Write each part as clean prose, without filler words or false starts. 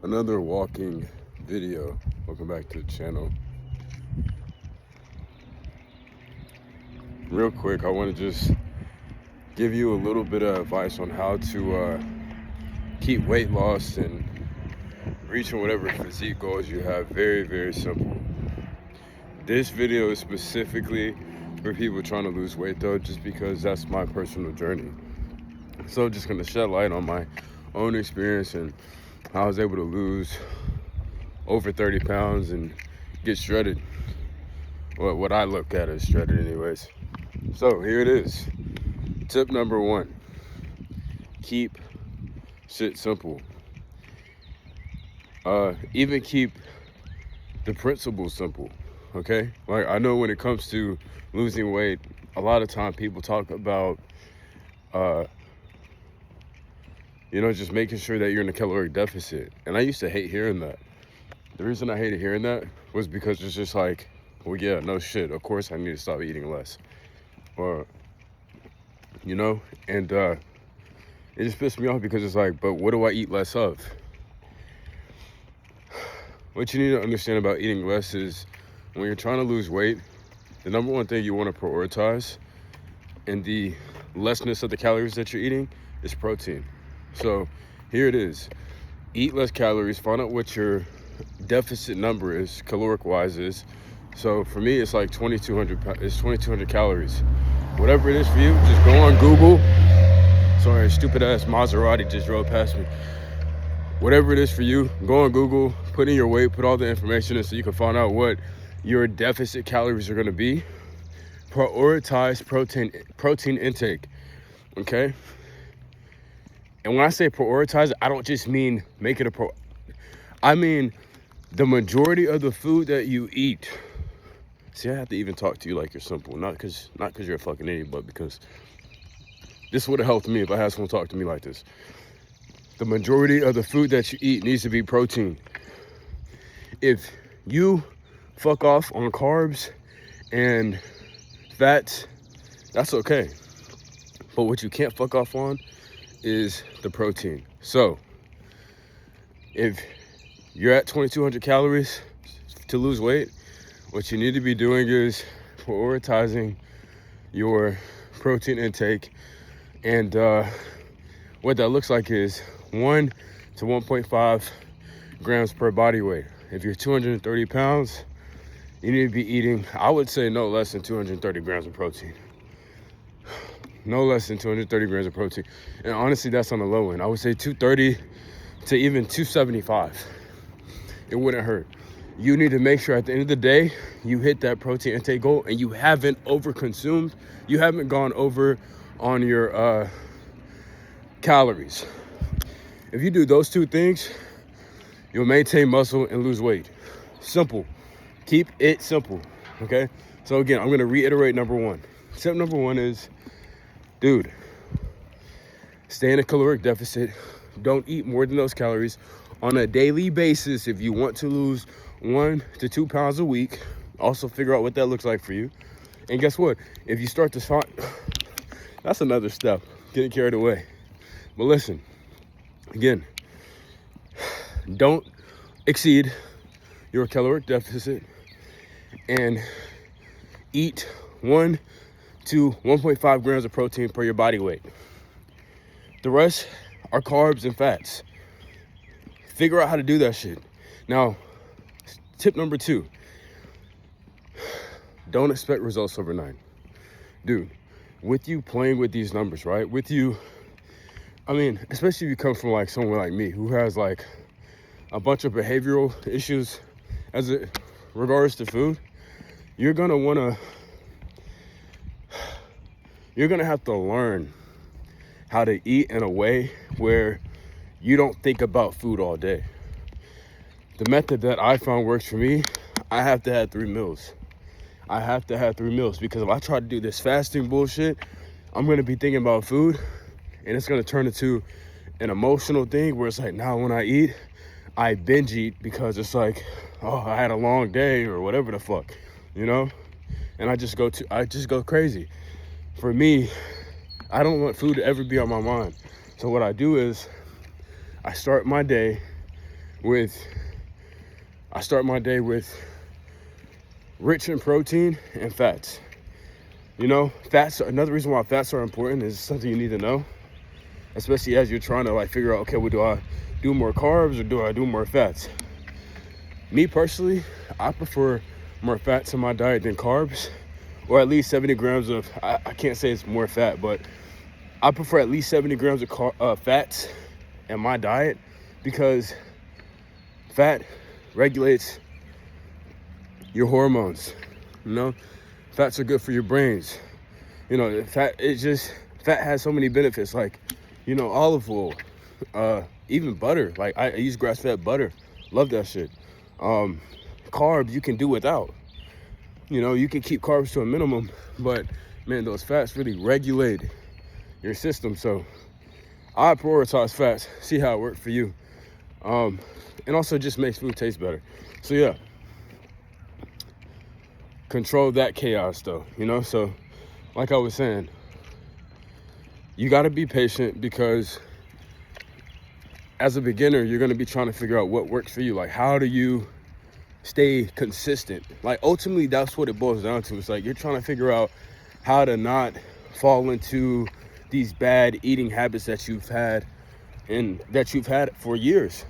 Another walking video. Welcome back to the channel. Real quick, I want to just give you a little bit of advice on how to keep weight loss and reaching whatever physique goals you have. Very, very simple. This video is specifically for people trying to lose weight though, just because that's my personal journey. So I'm just gonna shed light on my own experience and how I was able to lose over 30 pounds and get shredded. Well, what I look at as shredded anyways. So here it is. Tip number 1, keep shit simple. Even keep the principle simple, okay? Like, I know when it comes to losing weight, a lot of time people talk about, just making sure that you're in a caloric deficit. And I used to hate hearing that. The reason I hated hearing that was because it's just like, well, yeah, no shit. Of course I need to stop eating less. Or, and it just pissed me off because it's like, but what do I eat less of? What you need to understand about eating less is when you're trying to lose weight, the number one thing you want to prioritize in the lessness of the calories that you're eating is protein. So here it is. Eat less calories, find out what your deficit number is, caloric wise is. So for me, it's like 2,200 calories. Whatever it is for you, just go on Google. Sorry, stupid ass Maserati just drove past me. Whatever it is for you, go on Google, put in your weight, put all the information in so you can find out what your deficit calories are gonna be. Prioritize protein intake, okay? And when I say prioritize, I don't just mean make it I mean the majority of the food that you eat. See, I have to even talk to you like you're simple, not because you're a fucking idiot, but because this would have helped me if I had someone talk to me like this. The majority of the food that you eat needs to be protein. If you fuck off on carbs and fats, that's okay. But what you can't fuck off on is the protein. So if you're at 2,200 calories to lose weight, what you need to be doing is prioritizing your protein intake. And what that looks like is 1 to 1.5 grams per body weight. If you're 230 pounds, you need to be eating, I would say, no less than 230 grams of protein. No less than 230 grams of protein. And honestly, that's on the low end. I would say 230 to even 275. It wouldn't hurt. You need to make sure at the end of the day, you hit that protein intake goal and you haven't overconsumed. You haven't gone over on your calories. If you do those two things, you'll maintain muscle and lose weight. Simple. Keep it simple, okay? So again, I'm gonna reiterate number 1. Step number 1 is, dude, stay in a caloric deficit. Don't eat more than those calories on a daily basis. If you want to lose 1 to 2 pounds a week, also figure out what that looks like for you. And guess what? If you start to find, that's another step, getting carried away. But listen, again, don't exceed your caloric deficit and eat 1 to 1.5 grams of protein per your body weight. The rest are carbs and fats. Figure out how to do that shit. Now, tip number 2, don't expect results overnight. Dude, with you playing with these numbers, right? With you, especially if you come from like someone like me who has like a bunch of behavioral issues as it regards to food, you're gonna have to learn how to eat in a way where you don't think about food all day. The method that I found works for me, I have to have 3 meals. I have to have 3 meals because if I try to do this fasting bullshit, I'm gonna be thinking about food and it's gonna turn into an emotional thing where it's like, now when I eat, I binge eat because it's like, oh, I had a long day or whatever the fuck, and I just go crazy. For me, I don't want food to ever be on my mind. So what I do is I start my day I start my day with rich in protein and fats. You know, fats, another reason why fats are important is something you need to know, especially as you're trying to like figure out, okay, well, do I do more carbs or do I do more fats? Me personally, I prefer more fats in my diet than carbs, or at least 70 grams of, I can't say it's more fat, but I prefer at least 70 grams of fats in my diet, because fat regulates your hormones. You know, fats are good for your brains. You know, fat has so many benefits, like, you know, olive oil, even butter. Like I use grass-fed butter, love that shit. Carbs you can do without. You know, you can keep carbs to a minimum, but man, those fats really regulate your system. So I prioritize fats, see how it works for you. And also just makes food taste better. So yeah, control that chaos though, you know? So like I was saying, you gotta be patient, because as a beginner, you're gonna be trying to figure out what works for you. Like, how do you stay consistent? Like, ultimately, that's what it boils down to. It's like you're trying to figure out how to not fall into these bad eating habits that you've had for years.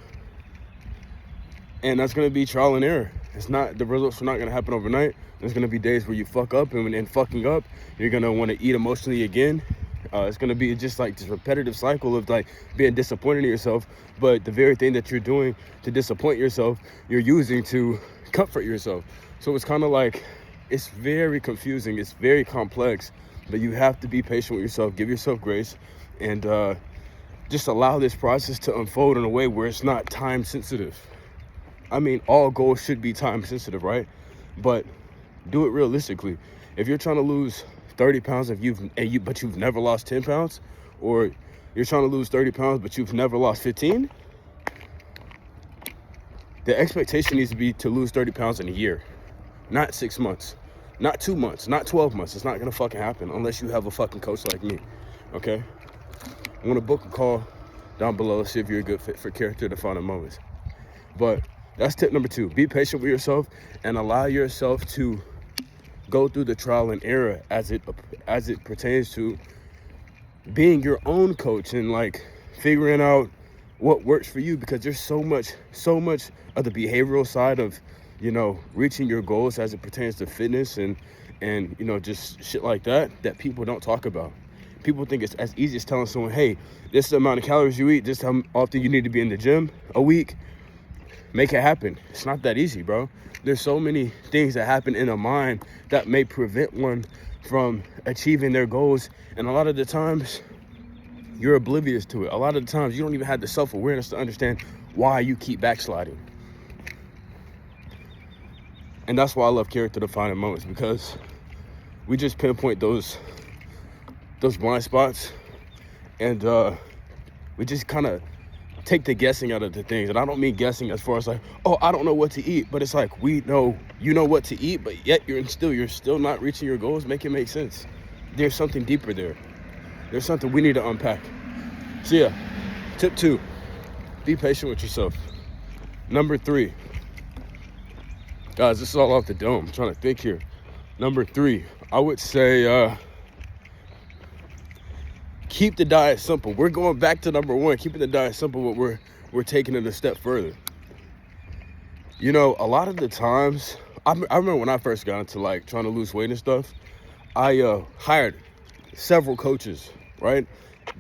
And that's gonna be trial and error. The results are not gonna happen overnight. There's gonna be days where you fuck up, and in fucking up, you're gonna want to eat emotionally again. It's gonna be just like this repetitive cycle of like being disappointed in yourself, but the very thing that you're doing to disappoint yourself, you're using to comfort yourself. So it's kind of like, it's very confusing, it's very complex, but you have to be patient with yourself, give yourself grace, and just allow this process to unfold in a way where it's not time sensitive. I mean, all goals should be time sensitive, right? But do it realistically. If you're trying to lose 30 pounds but you've never lost 10 pounds, or you're trying to lose 30 pounds but you've never lost 15, the expectation needs to be to lose 30 pounds in a year, not 6 months, not 2 months, not 12 months. It's not gonna fucking happen unless you have a fucking coach like me, okay? I'm gonna book a call down below, see if you're a good fit for character defining moments. But that's tip number 2. Be patient with yourself and allow yourself to go through the trial and error as it pertains to being your own coach and like figuring out what works for you, because there's so much of the behavioral side of, you know, reaching your goals as it pertains to fitness and you know, just shit like that people don't talk about. People think it's as easy as telling someone, hey, this is the amount of calories you eat, this is how often you need to be in the gym a week. Make it happen. It's not that easy, bro. There's so many things that happen in a mind that may prevent one from achieving their goals. And a lot of the times, you're oblivious to it. A lot of the times, you don't even have the self-awareness to understand why you keep backsliding. And that's why I love character defining moments, because we just pinpoint those blind spots, and we just kind of take the guessing out of the things. And I don't mean guessing as far as like, oh, I don't know what to eat, but it's like, we know you know what to eat, but yet you're still not reaching your goals. Make it make sense. There's something deeper there. There's something we need to unpack. So yeah, tip 2, be patient with yourself. Number 3, guys, this is all off the dome. I'm trying to think here. Number 3, I would say keep the diet simple. We're going back to number 1, keeping the diet simple, but we're taking it a step further. You know, a lot of the times, I remember when I first got into like trying to lose weight and stuff, I hired several coaches, right?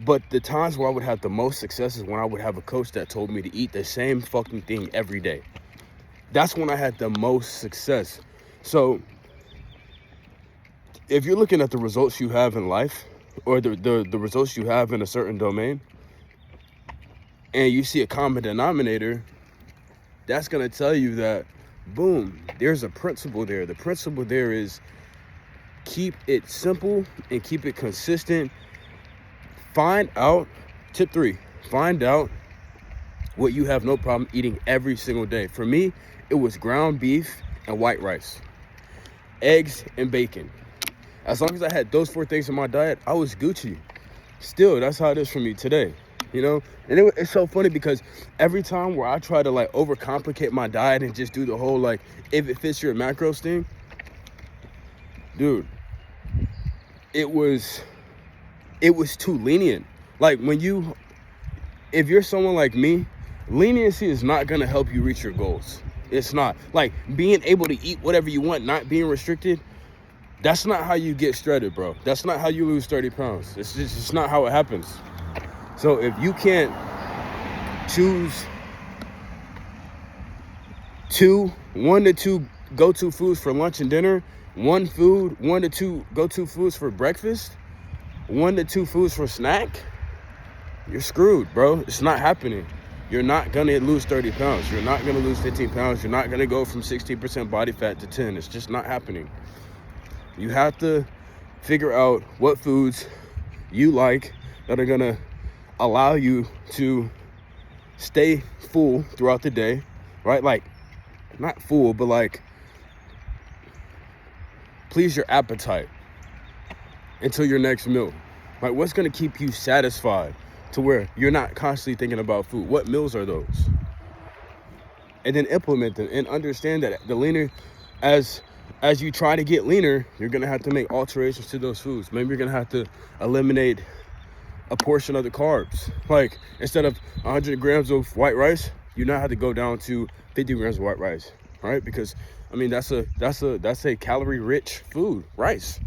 But the times where I would have the most success is when I would have a coach that told me to eat the same fucking thing every day. That's when I had the most success. So if you're looking at the results you have in life, or the results you have in a certain domain, and you see a common denominator, that's going to tell you that, boom, there's a principle there. The principle there is keep it simple and keep it consistent. Tip 3, find out what you have no problem eating every single day. For me, it was ground beef and white rice, eggs and bacon. As long as I had those 4 things in my diet, I was Gucci. Still, that's how it is for me today. you know? And it's so funny because every time where I try to like overcomplicate my diet and just do the whole like, if it fits your macros thing, dude, it was too lenient. Like if you're someone like me, leniency is not gonna help you reach your goals. It's not. Like being able to eat whatever you want, not being restricted, that's not how you get shredded, bro. That's not how you lose 30 pounds. It's not how it happens. So if you can't choose one to two go-to foods for lunch and dinner, one to two go-to foods for breakfast, 1 to 2 foods for snack, you're screwed, bro. It's not happening. You're not gonna lose 30 pounds. You're not gonna lose 15 pounds. You're not gonna go from 16% body fat to 10. It's just not happening. You have to figure out what foods you like that are gonna allow you to stay full throughout the day, right? Like, not full, but like, please your appetite until your next meal. Like, what's gonna keep you satisfied to where you're not constantly thinking about food? What meals are those? And then implement them and understand that the leaner, as you try to get leaner, you're gonna have to make alterations to those foods. Maybe you're gonna have to eliminate a portion of the carbs. Like, instead of 100 grams of white rice, you now have to go down to 50 grams of white rice, right? Because I mean, that's a calorie rich food, rice.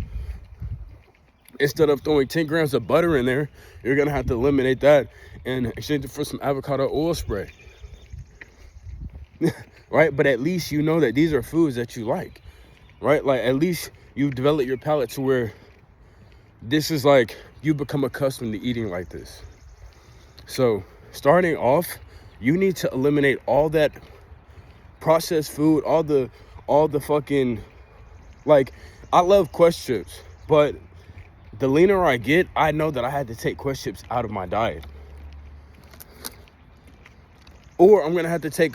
Instead of throwing 10 grams of butter in there, you're gonna have to eliminate that and exchange it for some avocado oil spray. Right? But at least you know that these are foods that you like, right? Like, at least you've developed your palate to where this is like, you become accustomed to eating like this. So starting off, you need to eliminate all that processed food, all the fucking, like, I love Quest chips, but the leaner I get, I know that I had to take Quest chips out of my diet. Or I'm gonna have to take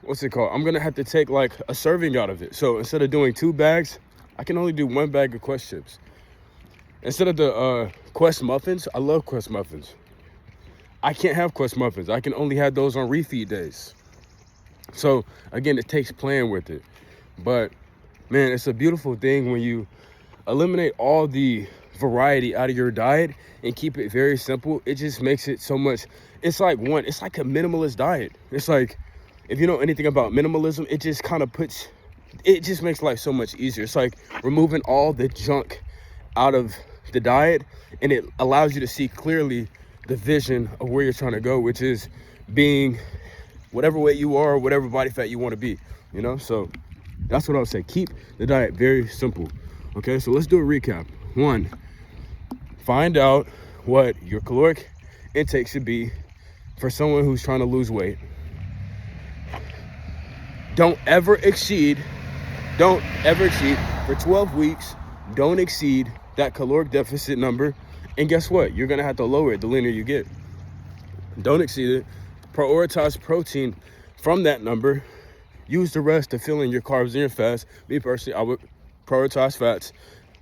what's it called? I'm gonna have to take like a serving out of it. So instead of doing 2 bags, I can only do 1 bag of Quest chips. Instead of the Quest muffins, I love Quest muffins. I can't have Quest muffins. I can only have those on refeed days. So again, it takes playing with it. But man, it's a beautiful thing when you eliminate all the variety out of your diet and keep it very simple. It just makes it so much, it's like a minimalist diet. It's like, if you know anything about minimalism, it just kind of it just makes life so much easier. It's like removing all the junk out of the diet, and it allows you to see clearly the vision of where you're trying to go, which is being whatever weight you are, whatever body fat you want to be, you know? So that's what I would say. Keep the diet very simple. Okay, so let's do a recap. 1, find out what your caloric intake should be for someone who's trying to lose weight. Don't ever exceed for 12 weeks. Don't exceed that caloric deficit number. And guess what? You're gonna have to lower it the leaner you get. Don't exceed it. Prioritize protein from that number. Use the rest to fill in your carbs and your fats. Me personally, I would prioritize fats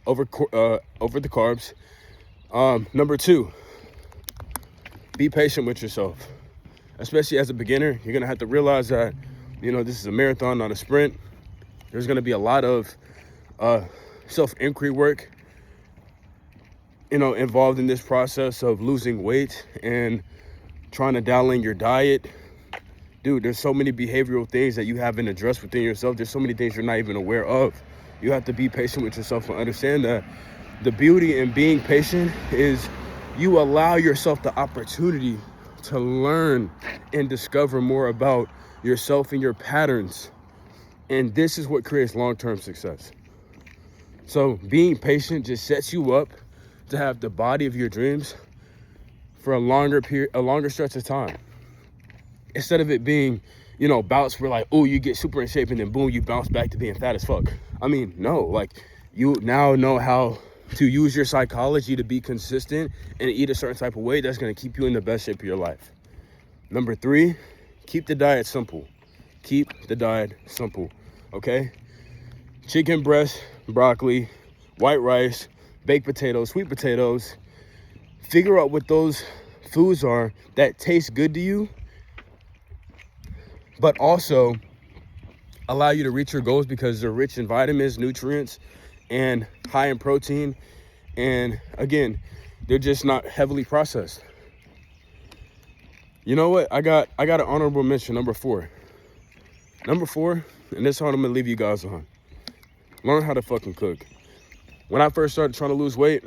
over the carbs. Number 2, be patient with yourself. Especially as a beginner, you're gonna have to realize that, you know, this is a marathon, not a sprint. There's gonna be a lot of self-inquiry work, you know, involved in this process of losing weight and trying to dial in your diet. Dude, there's so many behavioral things that you haven't addressed within yourself. There's so many things you're not even aware of. You have to be patient with yourself and understand that the beauty in being patient is you allow yourself the opportunity to learn and discover more about yourself and your patterns. And this is what creates long-term success. So being patient just sets you up to have the body of your dreams for a longer stretch of time. Instead of it being, you know, bouts where like, oh, you get super in shape and then boom, you bounce back to being fat as fuck. I mean, no, like, you now know how to use your psychology to be consistent and eat a certain type of way that's gonna keep you in the best shape of your life. Number 3, keep the diet simple. Keep the diet simple, okay? Chicken breast, broccoli, white rice, baked potatoes, sweet potatoes, figure out what those foods are that taste good to you, but also allow you to reach your goals because they're rich in vitamins, nutrients, and high in protein. And again, they're just not heavily processed. You know what? I got an honorable mention, number 4. Number 4, and this is what I'm gonna leave you guys on. Learn how to fucking cook. When I first started trying to lose weight,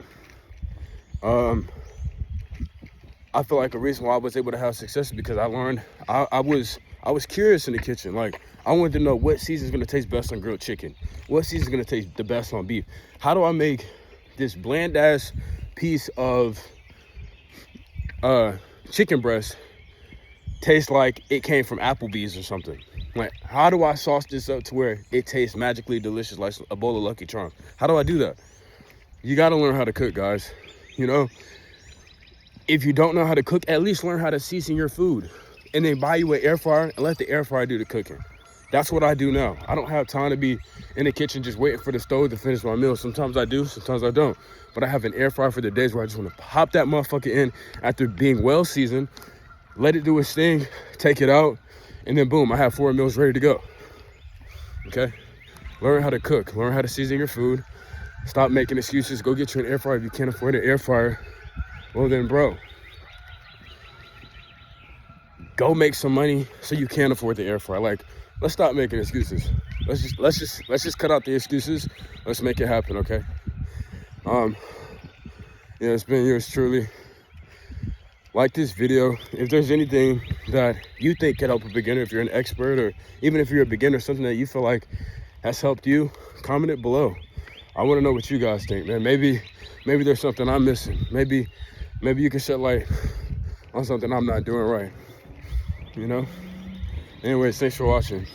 I feel like a reason why I was able to have success is because I learned, I was curious in the kitchen. Like, I wanted to know what season's gonna taste best on grilled chicken. What season's gonna taste the best on beef. How do I make this bland ass piece of chicken breast taste like it came from Applebee's or something? Like, how do I sauce this up to where it tastes magically delicious like a bowl of Lucky Charms? How do I do that? You gotta learn how to cook, guys. You know, if you don't know how to cook, at least learn how to season your food, and then buy you an air fryer and let the air fryer do the cooking. That's what I do now. I don't have time to be in the kitchen just waiting for the stove to finish my meal. Sometimes I do, sometimes I don't. But I have an air fryer for the days where I just want to pop that motherfucker in after being well seasoned, let it do its thing, take it out, and then boom, I have 4 meals ready to go. Okay? Learn how to cook. Learn how to season your food. Stop making excuses. Go get you an air fryer if you can't afford an air fryer. Well then, bro, go make some money so you can afford the air fryer. Like, let's stop making excuses. Let's just cut out the excuses. Let's make it happen, okay? Yeah, it's been yours truly. Like this video. If there's anything that you think can help a beginner, if you're an expert, or even if you're a beginner, something that you feel like has helped you, comment it below. I want to know what you guys think, man. Maybe there's something I'm missing. Maybe you can shed light on something I'm not doing right, you know? Anyways, thanks for watching.